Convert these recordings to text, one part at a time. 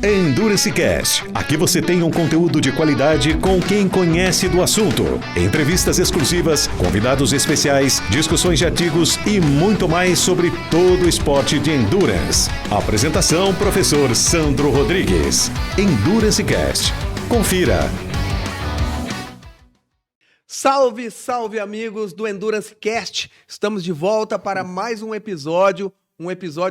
Endurance Cast. Aqui você tem um conteúdo de qualidade com quem conhece do assunto. Entrevistas exclusivas, convidados especiais, discussões de artigos e muito mais sobre todo o esporte de endurance. Apresentação: professor Sandro Rodrigues. Endurance Cast. Confira. Salve, salve amigos do Endurance Cast. Estamos de volta para mais um episódio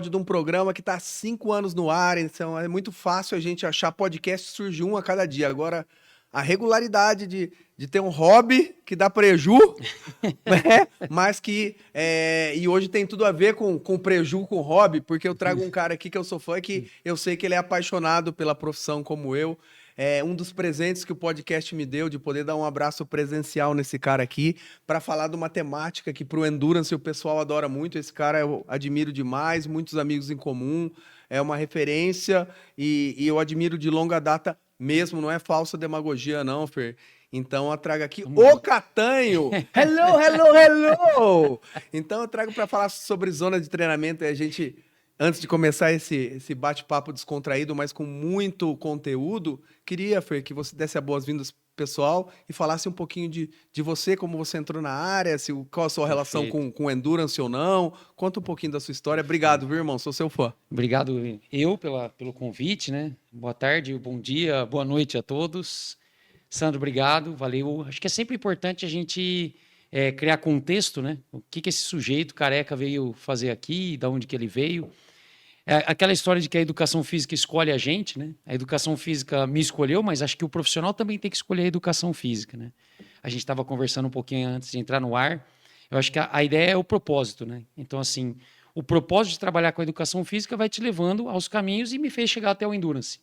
de um programa que está há 5 anos no ar, então é muito fácil a gente achar podcast, surge um a cada dia. Agora, a regularidade de ter um hobby que dá preju, né? Mas que... e hoje tem tudo a ver com preju, com hobby, porque eu trago um cara aqui que eu sou fã, que eu sei que ele é apaixonado pela profissão como eu. É um dos presentes que o podcast me deu, de poder dar um abraço presencial nesse cara aqui, para falar de uma temática que para o Endurance o pessoal adora muito. Esse cara eu admiro demais, muitos amigos em comum, é uma referência e eu admiro de longa data mesmo, não é falsa demagogia não, Fer. Então eu trago aqui o Catanho. Hello, hello, hello! Então eu trago para falar sobre zona de treinamento e a gente... Antes de começar esse bate-papo descontraído, mas com muito conteúdo, queria, Fer, que você desse as boas-vindas pessoal e falasse um pouquinho de você, como você entrou na área, qual a sua relação com Endurance ou não. Conta um pouquinho da sua história. Obrigado, viu, irmão? Sou seu fã. Obrigado pelo convite, né? Boa tarde, bom dia, boa noite a todos. Sandro, obrigado, valeu. Acho que é sempre importante a gente criar contexto, né? O que esse sujeito careca veio fazer aqui, da onde que ele veio. Aquela história de que a educação física escolhe a gente, né? A educação física me escolheu, mas acho que o profissional também tem que escolher a educação física, né? A gente estava conversando um pouquinho antes de entrar no ar. Eu acho que a ideia é o propósito, né? Então, assim, o propósito de trabalhar com a educação física vai te levando aos caminhos e me fez chegar até o Endurance.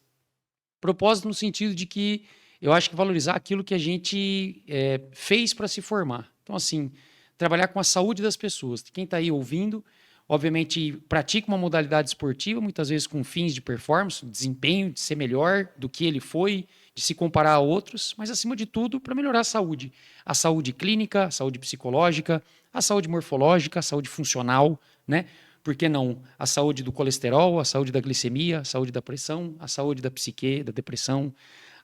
Propósito no sentido de que eu acho que valorizar aquilo que a gente fez para se formar. Então, assim, trabalhar com a saúde das pessoas. Quem está aí ouvindo... Obviamente, pratica uma modalidade esportiva, muitas vezes com fins de performance, desempenho, de ser melhor do que ele foi, de se comparar a outros, mas, acima de tudo, para melhorar a saúde. A saúde clínica, a saúde psicológica, a saúde morfológica, a saúde funcional, né? Por que não? A saúde do colesterol, a saúde da glicemia, a saúde da pressão, a saúde da psique, da depressão,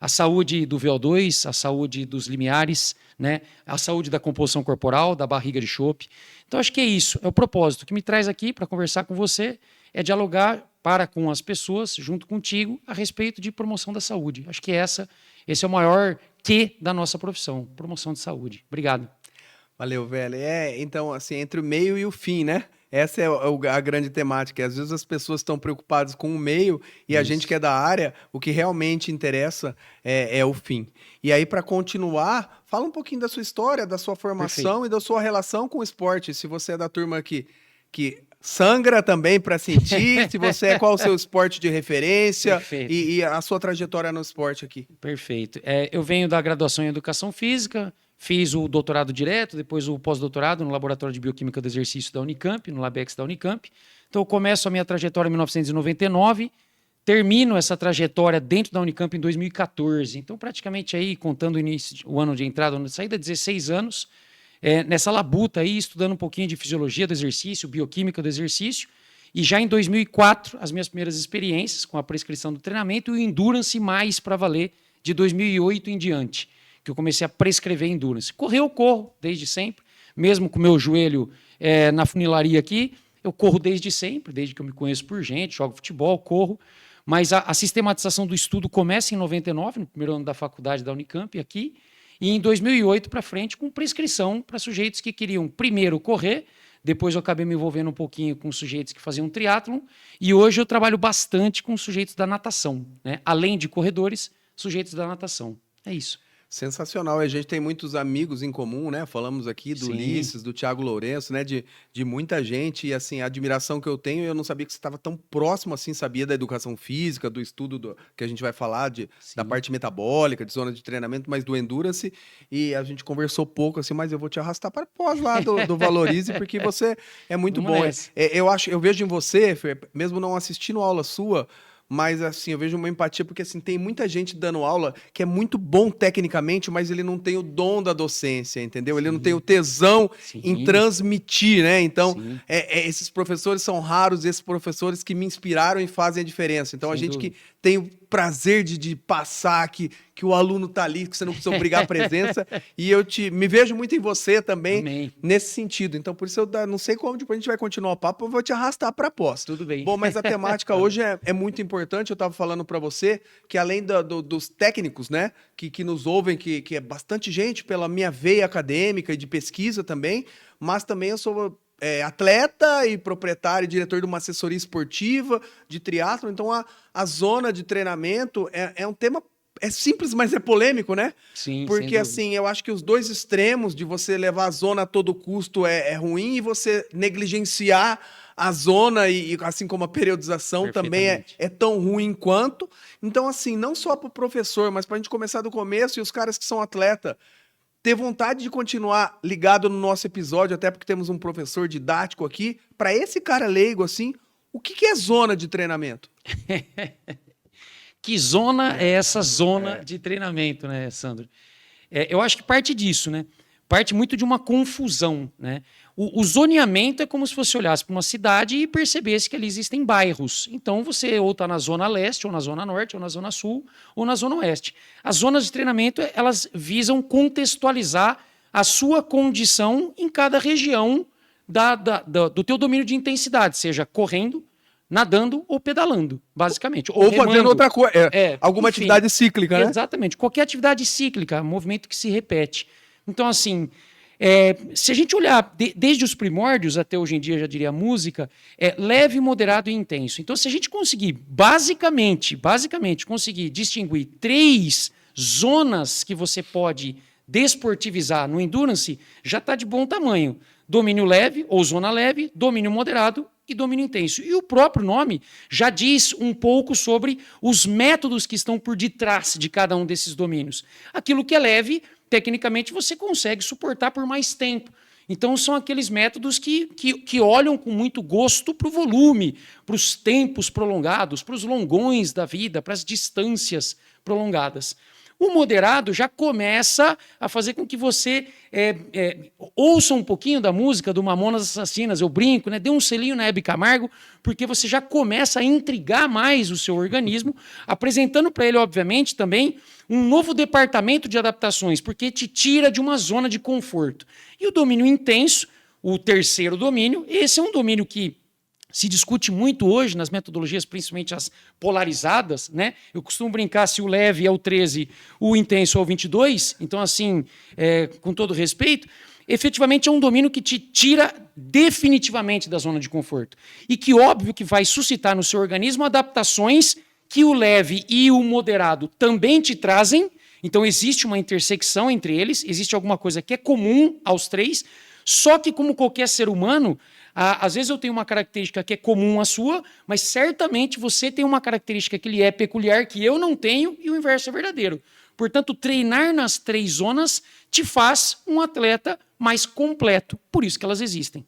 a saúde do VO2, a saúde dos limiares, né? A saúde da composição corporal, da barriga de chope. Então, acho que é isso, é o propósito. O que me traz aqui para conversar com você é dialogar com as pessoas, junto contigo, a respeito de promoção da saúde. Acho que esse é o maior quê da nossa profissão, promoção de saúde. Obrigado. Valeu, velho. Então, assim, entre o meio e o fim, né? Essa é a grande temática. Às vezes as pessoas estão preocupadas com o meio e a gente que é da área, o que realmente interessa é o fim. E aí, para continuar, fala um pouquinho da sua história, da sua formação. Perfeito. E da sua relação com o esporte. Se você é da turma que sangra também para sentir, se você qual o seu esporte de referência e a sua trajetória no esporte aqui. Perfeito. Eu venho da graduação em Educação Física, fiz o doutorado direto, depois o pós-doutorado no Laboratório de Bioquímica do Exercício da Unicamp, no Labex da Unicamp. Então, eu começo a minha trajetória em 1999, termino essa trajetória dentro da Unicamp em 2014. Então, praticamente aí, contando o ano de entrada, o ano de saída, 16 anos, nessa labuta aí, estudando um pouquinho de fisiologia do exercício, bioquímica do exercício. E já em 2004, as minhas primeiras experiências com a prescrição do treinamento e o Endurance mais para valer de 2008 em diante, que eu comecei a prescrever Endurance. Correr eu corro desde sempre, mesmo com o meu joelho na funilaria aqui, eu corro desde sempre, desde que eu me conheço por gente, jogo futebol, corro, mas a sistematização do estudo começa em 99, no primeiro ano da faculdade da Unicamp, aqui, e em 2008 para frente, com prescrição para sujeitos que queriam primeiro correr, depois eu acabei me envolvendo um pouquinho com sujeitos que faziam triatlon, e hoje eu trabalho bastante com sujeitos da natação, né? Além de corredores, sujeitos da natação. É isso. Sensacional, a gente tem muitos amigos em comum, né? Falamos aqui do Ulisses, do Thiago Lourenço, né? De muita gente e assim, a admiração que eu tenho, eu não sabia que você estava tão próximo assim, sabia da educação física, do estudo que a gente vai falar, da parte metabólica, de zona de treinamento, mas do Endurance, e a gente conversou pouco assim, mas eu vou te arrastar para pós lá do Valorize, porque você é muito bom. Eu vejo em você, Fer, mesmo não assistindo aula sua, mas assim, eu vejo uma empatia porque assim, tem muita gente dando aula que é muito bom tecnicamente, mas ele não tem o dom da docência, entendeu? Ele não tem o tesão em Sim, transmitir, né? Então, sim, esses professores são raros, esses professores que me inspiraram e fazem a diferença. Então, a sem gente que dúvida. tem o prazer de passar, que o aluno tá ali, que você não precisa obrigar a presença, e me vejo muito em você também, Amém. nesse sentido. Então, por isso eu não sei como depois a gente vai continuar o papo, eu vou te arrastar para a pós. Tudo bem. Bom, mas a temática hoje é muito importante. Eu estava falando para você que além dos técnicos, né, que nos ouvem, que é bastante gente pela minha veia acadêmica e de pesquisa também, mas também eu sou atleta e proprietário e diretor de uma assessoria esportiva de triatlo. Então, a zona de treinamento é um tema. É simples, mas é polêmico, né? Sim, Porque, sem dúvida. assim, eu acho que os dois extremos de você levar a zona a todo custo é ruim e você negligenciar a zona e assim como a periodização também Perfeitamente. é tão ruim quanto. Então, assim, não só para o professor, mas para a gente começar do começo e os caras que são atleta ter vontade de continuar ligado no nosso episódio, até porque temos um professor didático aqui, para esse cara leigo, assim, o que é zona de treinamento? Que zona é essa zona de treinamento, né, Sandro? Eu acho que parte disso, né? Parte muito de uma confusão, né? O zoneamento é como se você olhasse para uma cidade e percebesse que ali existem bairros. Então você ou está na zona leste, ou na zona norte, ou na zona sul, ou na zona oeste. As zonas de treinamento, elas visam contextualizar a sua condição em cada região do teu domínio de intensidade, seja correndo, nadando ou pedalando, basicamente. Ou remando. fazendo outra coisa, alguma Enfim, atividade cíclica, né? Exatamente. Qualquer atividade cíclica, movimento que se repete. Então, assim, se a gente olhar desde os primórdios até hoje em dia, já diria a música, leve, moderado e intenso. Então, se a gente conseguir, basicamente, conseguir distinguir 3 zonas que você pode desportivizar no endurance, já está de bom tamanho. Domínio leve ou zona leve, domínio moderado e domínio intenso. E o próprio nome já diz um pouco sobre os métodos que estão por detrás de cada um desses domínios. Aquilo que é leve, tecnicamente, você consegue suportar por mais tempo. Então, são aqueles métodos que olham com muito gosto para o volume, para os tempos prolongados, para os longões da vida, para as distâncias prolongadas. O moderado já começa a fazer com que você ouça um pouquinho da música do Mamonas Assassinas, eu brinco, né? Dê um selinho na Hebe Camargo, porque você já começa a intrigar mais o seu organismo, apresentando para ele, obviamente, também um novo departamento de adaptações, porque te tira de uma zona de conforto. E o domínio intenso, o terceiro domínio, esse é um domínio que se discute muito hoje nas metodologias, principalmente as polarizadas, né? Eu costumo brincar se o leve é o 13, o intenso é o 22. Então, assim, com todo respeito, efetivamente é um domínio que te tira definitivamente da zona de conforto. E que, óbvio, que vai suscitar no seu organismo adaptações que o leve e o moderado também te trazem. Então, existe uma intersecção entre eles, existe alguma coisa que é comum aos 3, só que, como qualquer ser humano, às vezes eu tenho uma característica que é comum à sua, mas certamente você tem uma característica que lhe é peculiar, que eu não tenho, e o inverso é verdadeiro. Portanto, treinar nas 3 zonas te faz um atleta mais completo. Por isso que elas existem.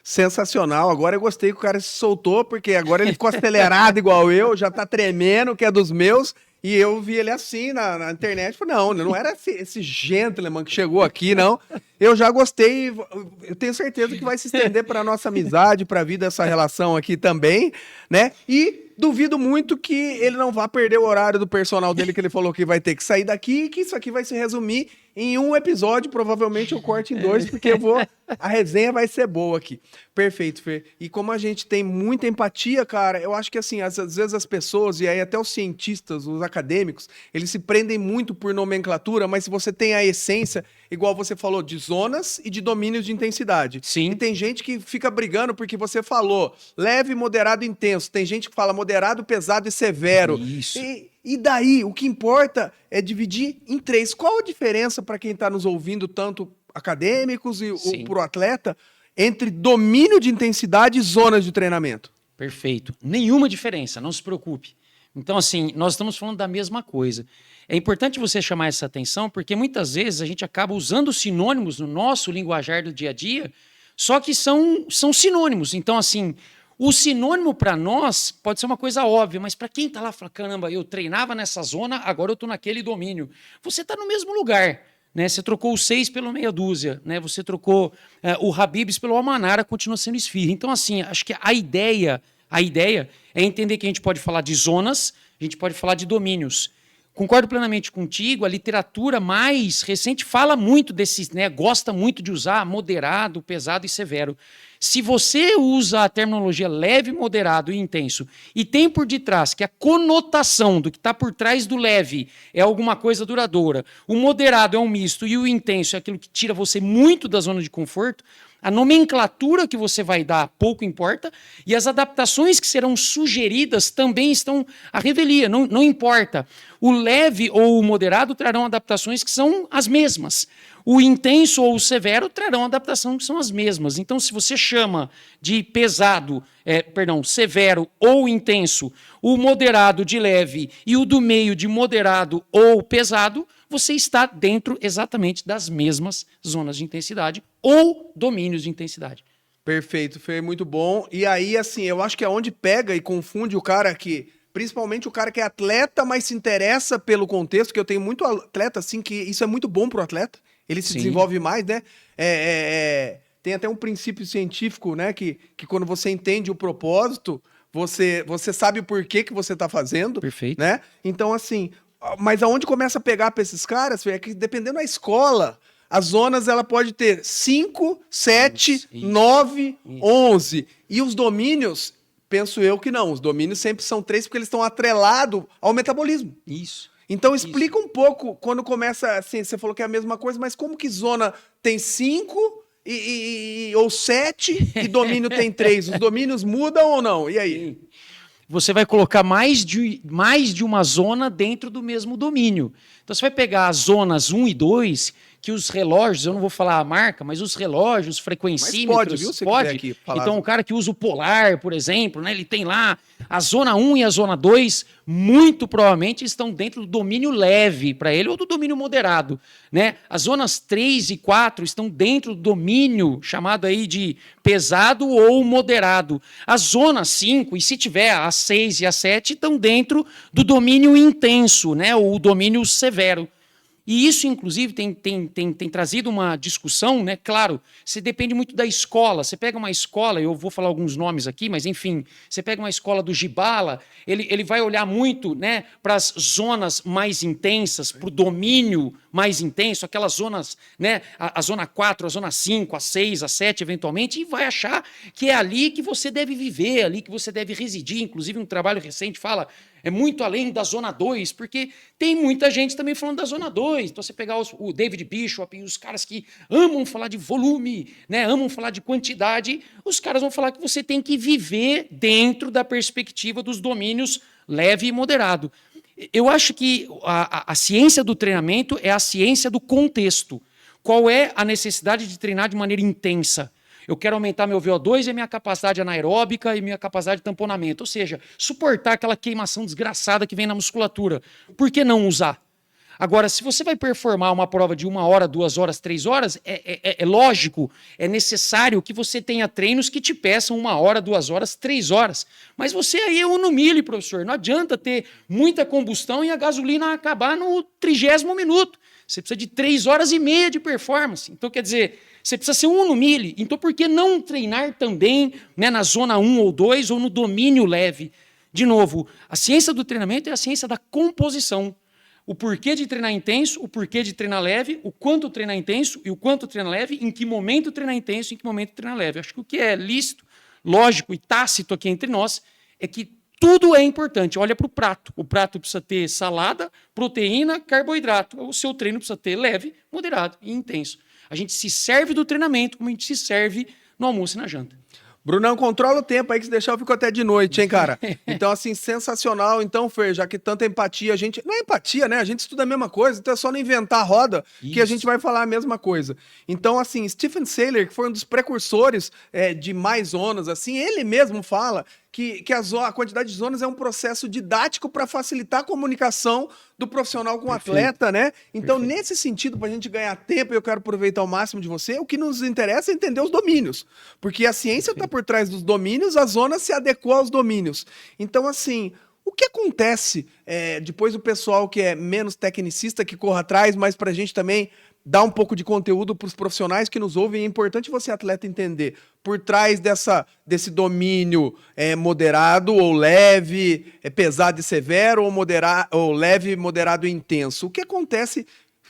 Sensacional. Agora eu gostei que o cara se soltou, porque agora ele ficou acelerado igual eu, já tá tremendo, que é dos meus. E eu vi ele assim na internet. Falei, não era esse gentleman que chegou aqui, não. Eu já gostei. Eu tenho certeza que vai se estender para nossa amizade, para a vida, essa relação aqui também, né? E duvido muito que ele não vá perder o horário do personal dele, que ele falou que vai ter que sair daqui, e que isso aqui vai se resumir em um episódio. Provavelmente eu corto em 2, porque a resenha vai ser boa aqui. Perfeito, Fer. E como a gente tem muita empatia, cara, eu acho que assim, às vezes as pessoas, e aí até os cientistas, os acadêmicos, eles se prendem muito por nomenclatura, mas se você tem a essência, igual você falou, de zonas e de domínios de intensidade. Sim. E tem gente que fica brigando porque você falou leve, moderado e intenso. Tem gente que fala moderado, pesado e severo. Isso. E daí, o que importa é dividir em 3. Qual a diferença para quem está nos ouvindo, tanto acadêmicos e pro atleta, entre domínio de intensidade e zonas de treinamento? Perfeito. Nenhuma diferença, não se preocupe. Então, assim, nós estamos falando da mesma coisa. É importante você chamar essa atenção, porque muitas vezes a gente acaba usando sinônimos no nosso linguajar do dia a dia, só que são sinônimos. Então, assim, O sinônimo para nós pode ser uma coisa óbvia, mas para quem está lá, fala, caramba, eu treinava nessa zona, agora eu estou naquele domínio. Você está no mesmo lugar, né? Você trocou o 6 pelo meia dúzia, né? Você trocou o Habibs pelo Almanara, continua sendo esfirra. Então, assim, acho que a ideia é entender que a gente pode falar de zonas, a gente pode falar de domínios. Concordo plenamente contigo, a literatura mais recente fala muito desses, né? Gosta muito de usar moderado, pesado e severo. Se você usa a terminologia leve, moderado e intenso e tem por detrás que a conotação do que está por trás do leve é alguma coisa duradoura, o moderado é um misto e o intenso é aquilo que tira você muito da zona de conforto, a nomenclatura que você vai dar pouco importa e as adaptações que serão sugeridas também estão à revelia, não importa. O leve ou o moderado trarão adaptações que são as mesmas. O intenso ou o severo trarão adaptações que são as mesmas. Então, se você chama de pesado, severo ou intenso, o moderado de leve e o do meio de moderado ou pesado, você está dentro exatamente das mesmas zonas de intensidade ou domínios de intensidade. Perfeito, foi muito bom. E aí, assim, eu acho que é onde pega e confunde o cara que... Principalmente o cara que é atleta, mas se interessa pelo contexto, que eu tenho muito atleta, assim, que isso é muito bom pro atleta. Ele se desenvolve mais, né? Tem até um princípio científico, né? Que quando você entende o propósito, você sabe o porquê que você tá fazendo. Perfeito. Né? Então, assim, mas aonde começa a pegar para esses caras, é que dependendo da escola, as zonas ela pode ter 5, 7, 9, 11. E os domínios, penso eu que não. Os domínios sempre são 3 porque eles estão atrelados ao metabolismo. Isso. Então explica um pouco, quando começa, assim, você falou que é a mesma coisa, mas como que zona tem 5 ou 7 e domínio tem 3? Os domínios mudam ou não? E aí? Sim. Você vai colocar mais de uma zona dentro do mesmo domínio. Então você vai pegar as zonas 1 e 2, que os relógios, eu não vou falar a marca, mas os relógios, frequencímetros... Mas pode, viu? Se pode. Aqui falar. Então o cara que usa o Polar, por exemplo, né, ele tem lá a zona 1 e a zona 2, muito provavelmente estão dentro do domínio leve para ele ou do domínio moderado, né? As zonas 3 e 4 estão dentro do domínio chamado aí de pesado ou moderado. As zonas 5, e se tiver a 6 e a 7, estão dentro do domínio intenso, né, ou o domínio severo. E isso, inclusive, tem trazido uma discussão, né? Claro, você depende muito da escola. Você pega uma escola, eu vou falar alguns nomes aqui, mas enfim, você pega uma escola do Gibala, ele vai olhar muito, né, para as zonas mais intensas, para o domínio mais intenso, aquelas zonas, né, a zona 4, a zona 5, a 6, a 7, eventualmente, e vai achar que é ali que você deve viver, ali que você deve residir. Inclusive, um trabalho recente fala... É muito além da zona 2, porque tem muita gente também falando da zona 2. Então, você pegar o David Bishop e os caras que amam falar de volume, né, amam falar de quantidade, os caras vão falar que você tem que viver dentro da perspectiva dos domínios leve e moderado. Eu acho que a ciência do treinamento é a ciência do contexto. Qual é a necessidade de treinar de maneira intensa? Eu quero aumentar meu VO2 e a minha capacidade anaeróbica e minha capacidade de tamponamento. Ou seja, suportar aquela queimação desgraçada que vem na musculatura. Por que não usar? Agora, se você vai performar uma prova de 1 hora, 2 horas, 3 horas, é lógico, é necessário que você tenha treinos que te peçam 1 hora, 2 horas, 3 horas. Mas você aí é no milho, professor. Não adianta ter muita combustão e a gasolina acabar no 30º minuto. Você precisa de 3 horas e meia de performance. Então, quer dizer... Você precisa ser 1 no milho. Então, por que não treinar também, né, na zona 1 ou 2 ou no domínio leve? De novo, a ciência do treinamento é a ciência da composição. O porquê de treinar intenso, o porquê de treinar leve, o quanto treinar intenso e o quanto treinar leve, em que momento treinar intenso e em que momento treinar leve. Acho que o que é lícito, lógico e tácito aqui entre nós é que tudo é importante. Olha para o prato. O prato precisa ter salada, proteína, carboidrato. O seu treino precisa ter leve, moderado e intenso. A gente se serve do treinamento como a gente se serve no almoço e na janta. Brunão, controla o tempo aí, que se deixar eu fico até de noite, hein, cara? Então, assim, sensacional. Então, Fer, já que tanta empatia, a gente... Não é empatia, né? A gente estuda a mesma coisa, então é só não inventar a roda que a gente vai falar a mesma coisa. Então, assim, Stephen Seiler, que foi um dos precursores de mais zonas, assim, ele mesmo fala que a quantidade de zonas é um processo didático para facilitar a comunicação do profissional com o atleta, né? Então, nesse sentido, para a gente ganhar tempo, eu quero aproveitar o máximo de você, o que nos interessa é entender os domínios. Porque a ciência está por trás dos domínios, a zona se adequou aos domínios. Então, assim, o que acontece depois o pessoal que é menos tecnicista, que corra atrás, mas para a gente também dar um pouco de conteúdo para os profissionais que nos ouvem, é importante você, atleta, entender por trás desse domínio moderado ou leve, pesado e severo, ou leve, moderado e intenso. O que acontece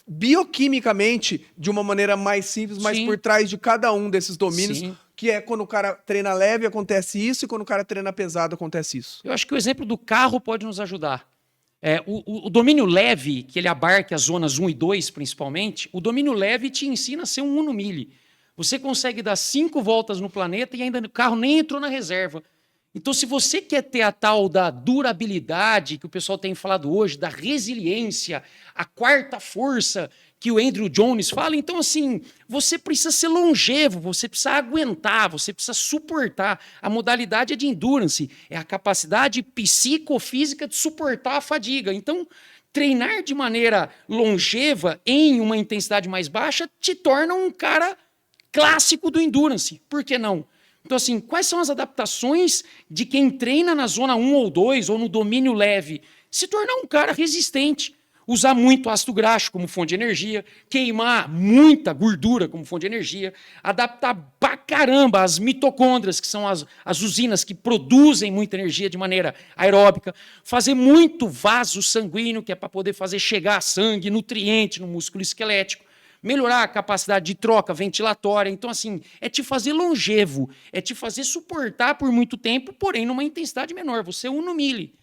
bioquimicamente de uma maneira mais simples, mas por trás de cada um desses domínios, que é quando o cara treina leve acontece isso e quando o cara treina pesado acontece isso. Eu acho que o exemplo do carro pode nos ajudar. O domínio leve, que ele abarca as zonas 1 e 2 principalmente, o domínio leve te ensina a ser um uno mille. Você consegue dar 5 voltas no planeta e ainda o carro nem entrou na reserva. Então, se você quer ter a tal da durabilidade que o pessoal tem falado hoje, da resiliência, a quarta força que o Andrew Jones fala, então, assim, você precisa ser longevo, você precisa aguentar, você precisa suportar. A modalidade é de endurance, é a capacidade psicofísica de suportar a fadiga. Então, treinar de maneira longeva em uma intensidade mais baixa te torna um cara clássico do endurance. Por que não? Então, assim, quais são as adaptações de quem treina na zona 1 ou 2 ou no domínio leve? Se tornar um cara resistente. Usar muito ácido graxo como fonte de energia, queimar muita gordura como fonte de energia, adaptar pra caramba as mitocôndrias, que são as usinas que produzem muita energia de maneira aeróbica, fazer muito vaso sanguíneo, que é para poder fazer chegar sangue, nutriente no músculo esquelético, melhorar a capacidade de troca ventilatória. Então, assim, é te fazer longevo, é te fazer suportar por muito tempo, porém numa intensidade menor. Você é uno mille.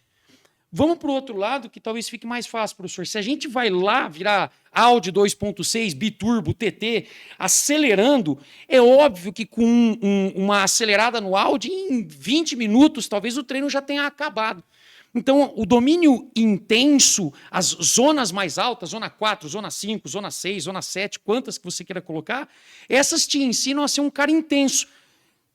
Vamos para o outro lado, que talvez fique mais fácil, professor. Se a gente vai lá virar Audi 2.6, biturbo, TT, acelerando, é óbvio que com uma acelerada no Audi, em 20 minutos, talvez o treino já tenha acabado. Então, o domínio intenso, as zonas mais altas, zona 4, zona 5, zona 6, zona 7, quantas que você queira colocar, essas te ensinam a ser um cara intenso.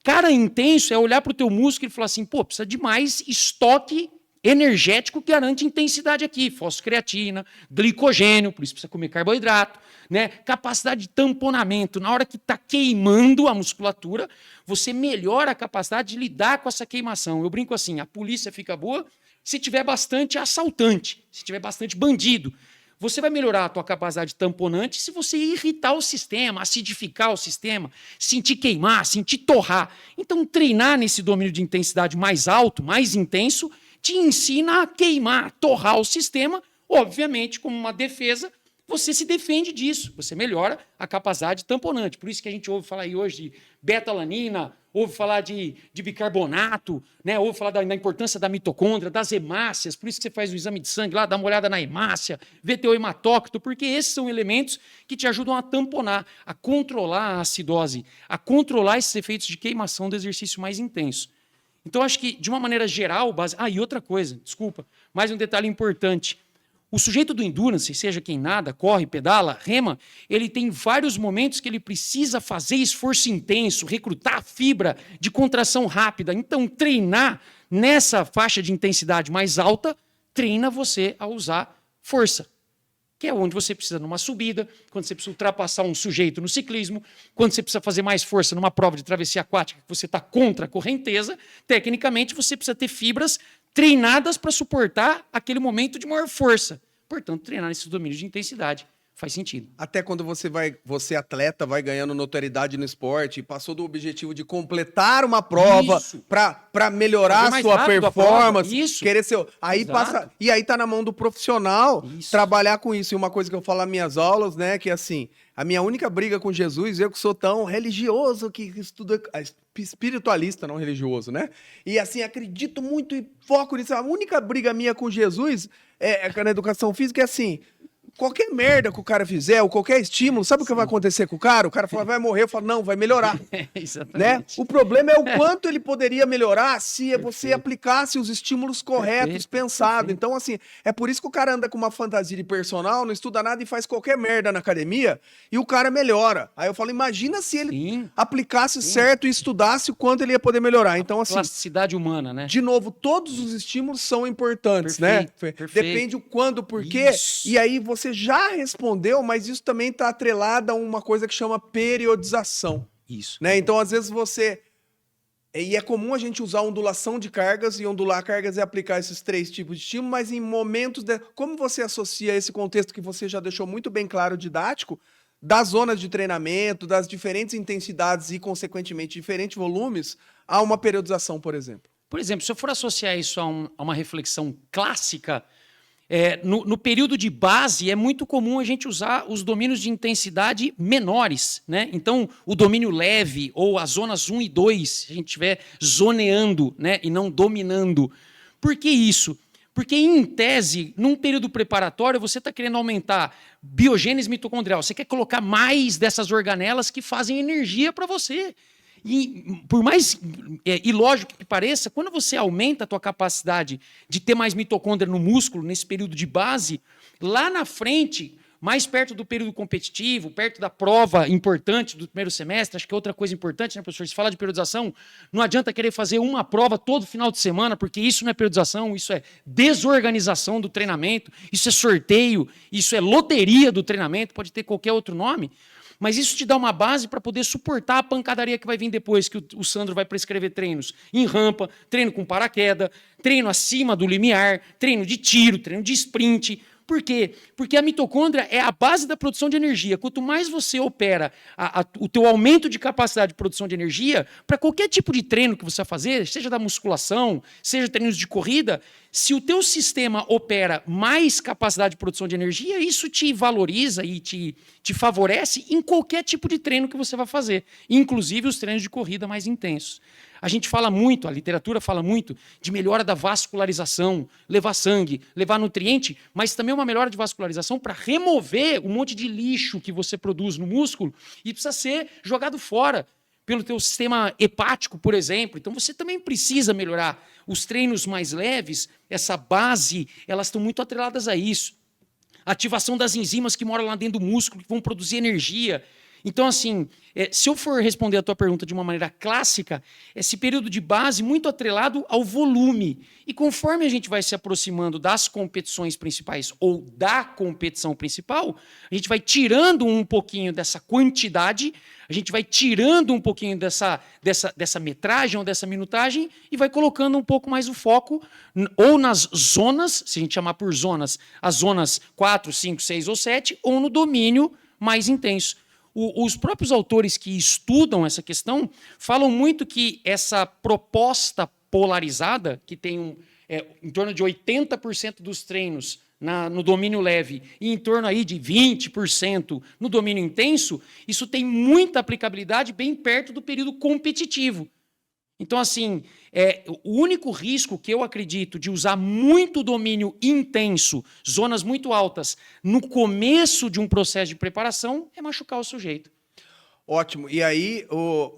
Cara intenso é olhar para o teu músculo e falar assim, pô, precisa de mais estoque energético que garante intensidade aqui, fosfocreatina, glicogênio, por isso precisa comer carboidrato, né? Capacidade de tamponamento. Na hora que está queimando a musculatura, você melhora a capacidade de lidar com essa queimação. Eu brinco assim, a polícia fica boa se tiver bastante assaltante, se tiver bastante bandido. Você vai melhorar a tua capacidade tamponante se você irritar o sistema, acidificar o sistema, sentir queimar, sentir torrar. Então, treinar nesse domínio de intensidade mais alto, mais intenso, te ensina a queimar, a torrar o sistema, obviamente, como uma defesa, você se defende disso, você melhora a capacidade tamponante. Por isso que a gente ouve falar aí hoje de beta-alanina, ouve falar de bicarbonato, né? Ouve falar da importância da mitocôndria, das hemácias, por isso que você faz o exame de sangue lá, dá uma olhada na hemácia, VTO hematócrito, porque esses são elementos que te ajudam a tamponar, a controlar a acidose, a controlar esses efeitos de queimação do exercício mais intenso. Então, acho que, de uma maneira geral, e outra coisa, desculpa, mais um detalhe importante. O sujeito do endurance, seja quem nada, corre, pedala, rema, ele tem vários momentos que ele precisa fazer esforço intenso, recrutar fibra de contração rápida. Então, treinar nessa faixa de intensidade mais alta, treina você a usar força, que é onde você precisa numa subida, quando você precisa ultrapassar um sujeito no ciclismo, quando você precisa fazer mais força numa prova de travessia aquática, que você está contra a correnteza, tecnicamente você precisa ter fibras treinadas para suportar aquele momento de maior força. Portanto, treinar nesses domínios de intensidade faz sentido. Até quando você atleta, vai ganhando notoriedade no esporte, passou do objetivo de completar uma prova para melhorar a sua performance, querer ser, aí passa, e aí tá na mão do profissional trabalhar com isso. E uma coisa que eu falo nas minhas aulas, né, que assim, a minha única briga com Jesus, eu que sou tão religioso, que estudo espiritualista, não religioso, né? E assim, acredito muito e foco nisso. A única briga minha com Jesus na educação física é assim, qualquer merda que o cara fizer, ou qualquer estímulo, sabe o que vai acontecer com o cara? O cara fala, vai morrer, eu falo, não, vai melhorar. Exatamente. Né? O problema é o quanto ele poderia melhorar se você aplicasse os estímulos corretos, pensados. Então, assim, é por isso que o cara anda com uma fantasia de personal, não estuda nada e faz qualquer merda na academia, e o cara melhora. Aí eu falo, imagina se ele aplicasse certo e estudasse o quanto ele ia poder melhorar. Então, assim, plasticidade humana, né? de novo, todos os estímulos são importantes, né? Depende o quando, o porquê. E aí você já respondeu, mas isso também está atrelado a uma coisa que chama periodização. Isso. Né? Então, às vezes você... E é comum a gente usar ondulação de cargas, e ondular cargas é aplicar esses 3 tipos de estímulo, mas em momentos... Como você associa esse contexto que você já deixou muito bem claro, didático, das zonas de treinamento, das diferentes intensidades e, consequentemente, diferentes volumes, a uma periodização, por exemplo? Por exemplo, se eu for associar isso a uma reflexão clássica, no período de base é muito comum a gente usar os domínios de intensidade menores, né? Então, o domínio leve ou as zonas 1 e 2, se a gente estiver zoneando, né, e não dominando. Por que isso? Porque, em tese, num período preparatório, você está querendo aumentar biogênese mitocondrial. Você quer colocar mais dessas organelas que fazem energia para você. E por mais ilógico que pareça, quando você aumenta a tua capacidade de ter mais mitocôndria no músculo, nesse período de base, lá na frente, mais perto do período competitivo, perto da prova importante do primeiro semestre, acho que é outra coisa importante, né, professor? Se fala de periodização, não adianta querer fazer uma prova todo final de semana, porque isso não é periodização, isso é desorganização do treinamento, isso é sorteio, isso é loteria do treinamento, pode ter qualquer outro nome. Mas isso te dá uma base para poder suportar a pancadaria que vai vir depois, que o Sandro vai prescrever treinos em rampa, treino com paraquedas, treino acima do limiar, treino de tiro, treino de sprint. Por quê? Porque a mitocôndria é a base da produção de energia. Quanto mais você opera o teu aumento de capacidade de produção de energia, para qualquer tipo de treino que você vai fazer, seja da musculação, seja treinos de corrida, se o teu sistema opera mais capacidade de produção de energia, isso te valoriza e te favorece em qualquer tipo de treino que você vai fazer, inclusive os treinos de corrida mais intensos. A gente fala muito, a literatura fala muito de melhora da vascularização, levar sangue, levar nutriente, mas também uma melhora de vascularização para remover um monte de lixo que você produz no músculo e precisa ser jogado fora pelo teu sistema hepático, por exemplo. Então você também precisa melhorar. Os treinos mais leves, essa base, elas estão muito atreladas a isso. A ativação das enzimas que moram lá dentro do músculo, que vão produzir energia. Então, assim, se eu for responder a tua pergunta de uma maneira clássica, esse período de base muito atrelado ao volume. E conforme a gente vai se aproximando das competições principais ou da competição principal, a gente vai tirando um pouquinho dessa quantidade, a gente vai tirando um pouquinho dessa metragem ou dessa minutagem e vai colocando um pouco mais o foco ou nas zonas, se a gente chamar por zonas, as zonas 4, 5, 6 ou 7, ou no domínio mais intenso. Os próprios autores que estudam essa questão falam muito que essa proposta polarizada, que tem em torno de 80% dos treinos no domínio leve e em torno aí de 20% no domínio intenso, isso tem muita aplicabilidade bem perto do período competitivo. Então, assim, o único risco que eu acredito de usar muito domínio intenso, zonas muito altas, no começo de um processo de preparação, é machucar o sujeito. Ótimo. E aí,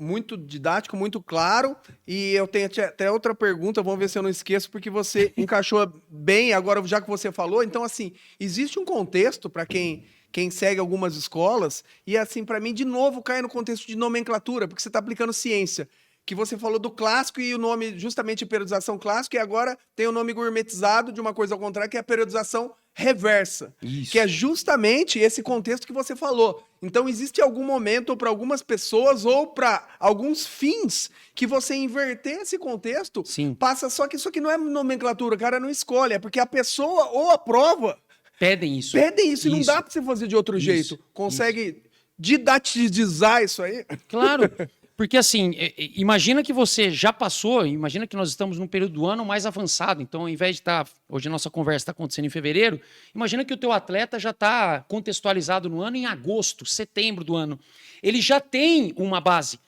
muito didático, muito claro. E eu tenho até outra pergunta, vamos ver se eu não esqueço, porque você encaixou bem agora, já que você falou. Então, assim, existe um contexto para quem segue algumas escolas, e assim, para mim, de novo, cai no contexto de nomenclatura, porque você está aplicando ciência. Que você falou do clássico e o nome, justamente periodização clássica, e agora tem o nome gourmetizado de uma coisa ao contrário, que é a periodização reversa. Isso. Que é justamente esse contexto que você falou. Então, existe algum momento para algumas pessoas ou para alguns fins que você inverter esse contexto, sim, passa só que isso aqui não é nomenclatura, o cara não escolhe, é porque a pessoa ou a prova pedem isso. E não dá para você fazer de outro jeito. Consegue didatizar isso aí? Claro. Porque, assim, imagina que você já passou, imagina que nós estamos num período do ano mais avançado. Então, ao invés de estar... Hoje a nossa conversa está acontecendo em fevereiro. Imagina que o teu atleta já está contextualizado no ano em agosto, setembro do ano. Ele já tem uma base.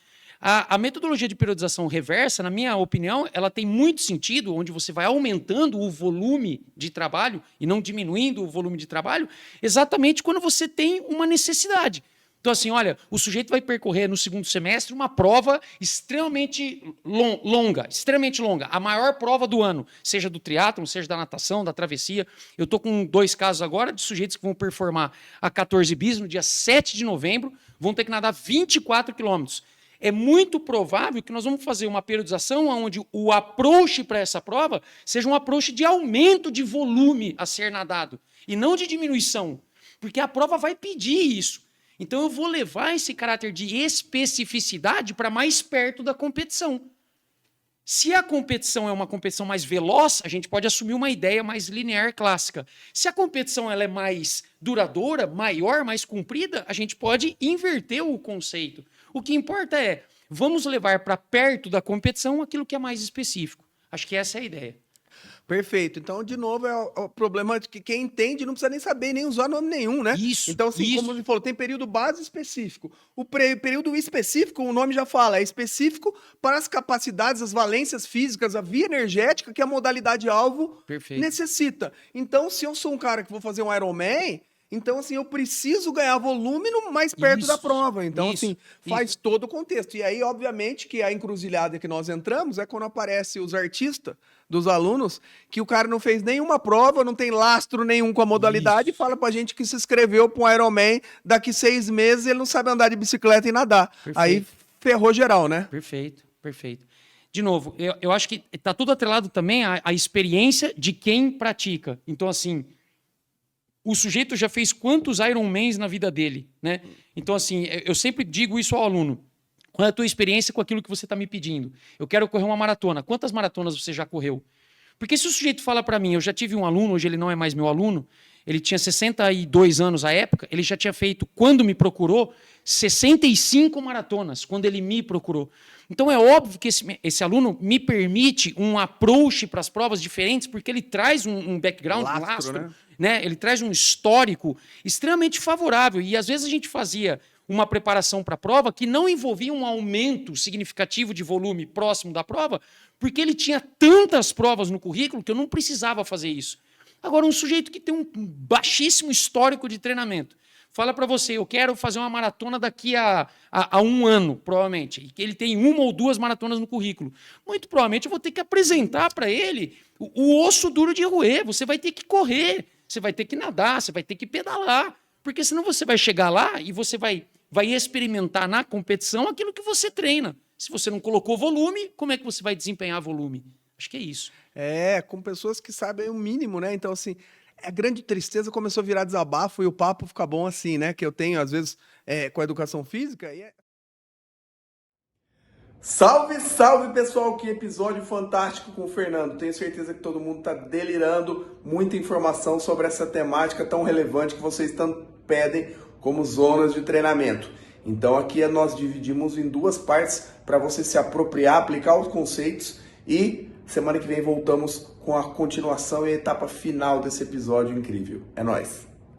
A metodologia de periodização reversa, na minha opinião, ela tem muito sentido, onde você vai aumentando o volume de trabalho e não diminuindo o volume de trabalho, exatamente quando você tem uma necessidade. Então, assim, olha, o sujeito vai percorrer no segundo semestre uma prova extremamente longa, a maior prova do ano, seja do triatlon, seja da natação, da travessia. Eu estou com 2 casos agora de sujeitos que vão performar a 14 bis no dia 7 de novembro, vão ter que nadar 24 quilômetros. É muito provável que nós vamos fazer uma periodização onde o approach para essa prova seja um approach de aumento de volume a ser nadado, e não de diminuição, porque a prova vai pedir isso. Então, eu vou levar esse caráter de especificidade para mais perto da competição. Se a competição é uma competição mais veloz, a gente pode assumir uma ideia mais linear clássica. Se a competição ela é mais duradoura, maior, mais comprida, a gente pode inverter o conceito. O que importa é, vamos levar para perto da competição aquilo que é mais específico. Acho que essa é a ideia. Perfeito. Então, de novo, é o problema de que quem entende não precisa nem saber, nem usar nome nenhum, né? Isso. Então, assim, como você falou, tem período base específico. O período específico, o nome já fala, é específico para as capacidades, as valências físicas, a via energética que a modalidade alvo necessita. Então, se eu sou um cara que vou fazer um Ironman, então, assim, eu preciso ganhar volume no mais perto da prova. Então, assim, faz todo o contexto. E aí, obviamente, que a encruzilhada que nós entramos é quando aparece os artistas dos alunos, que o cara não fez nenhuma prova, não tem lastro nenhum com a modalidade, e fala pra gente que se inscreveu para um Ironman, daqui 6 meses ele não sabe andar de bicicleta e nadar. Perfeito. Aí ferrou geral, né? Perfeito, perfeito. De novo, eu acho que tá tudo atrelado também à experiência de quem pratica. Então, assim, o sujeito já fez quantos Ironmans na vida dele, né? Então, assim, eu sempre digo isso ao aluno. Qual é a tua experiência com aquilo que você está me pedindo? Eu quero correr uma maratona. Quantas maratonas você já correu? Porque se o sujeito fala para mim, eu já tive um aluno, hoje ele não é mais meu aluno, ele tinha 62 anos à época, ele já tinha feito, quando me procurou, 65 maratonas, quando ele me procurou. Então é óbvio que esse aluno me permite um approach para as provas diferentes, porque ele traz um background, um lastro, né? Ele traz um histórico extremamente favorável. E às vezes a gente fazia uma preparação para a prova que não envolvia um aumento significativo de volume próximo da prova, porque ele tinha tantas provas no currículo que eu não precisava fazer isso. Agora, um sujeito que tem um baixíssimo histórico de treinamento, fala para você, eu quero fazer uma maratona daqui a 1 ano, provavelmente, e que ele tem 1 ou 2 maratonas no currículo. Muito provavelmente eu vou ter que apresentar para ele o osso duro de roer. Você vai ter que correr, você vai ter que nadar, você vai ter que pedalar, porque senão você vai chegar lá e você vai experimentar na competição aquilo que você treina. Se você não colocou volume, como é que você vai desempenhar volume? Acho que é isso. Com pessoas que sabem o mínimo, né? Então, assim, a grande tristeza começou a virar desabafo e o papo fica bom assim, né? Que eu tenho, às vezes, com a educação física. Salve, salve, pessoal! Que episódio fantástico com o Fernando. Tenho certeza que todo mundo está delirando. Muita informação sobre essa temática tão relevante que vocês tanto pedem, como zonas de treinamento. Então aqui nós dividimos em 2 partes para você se apropriar, aplicar os conceitos, e semana que vem voltamos com a continuação e a etapa final desse episódio incrível. É nóis!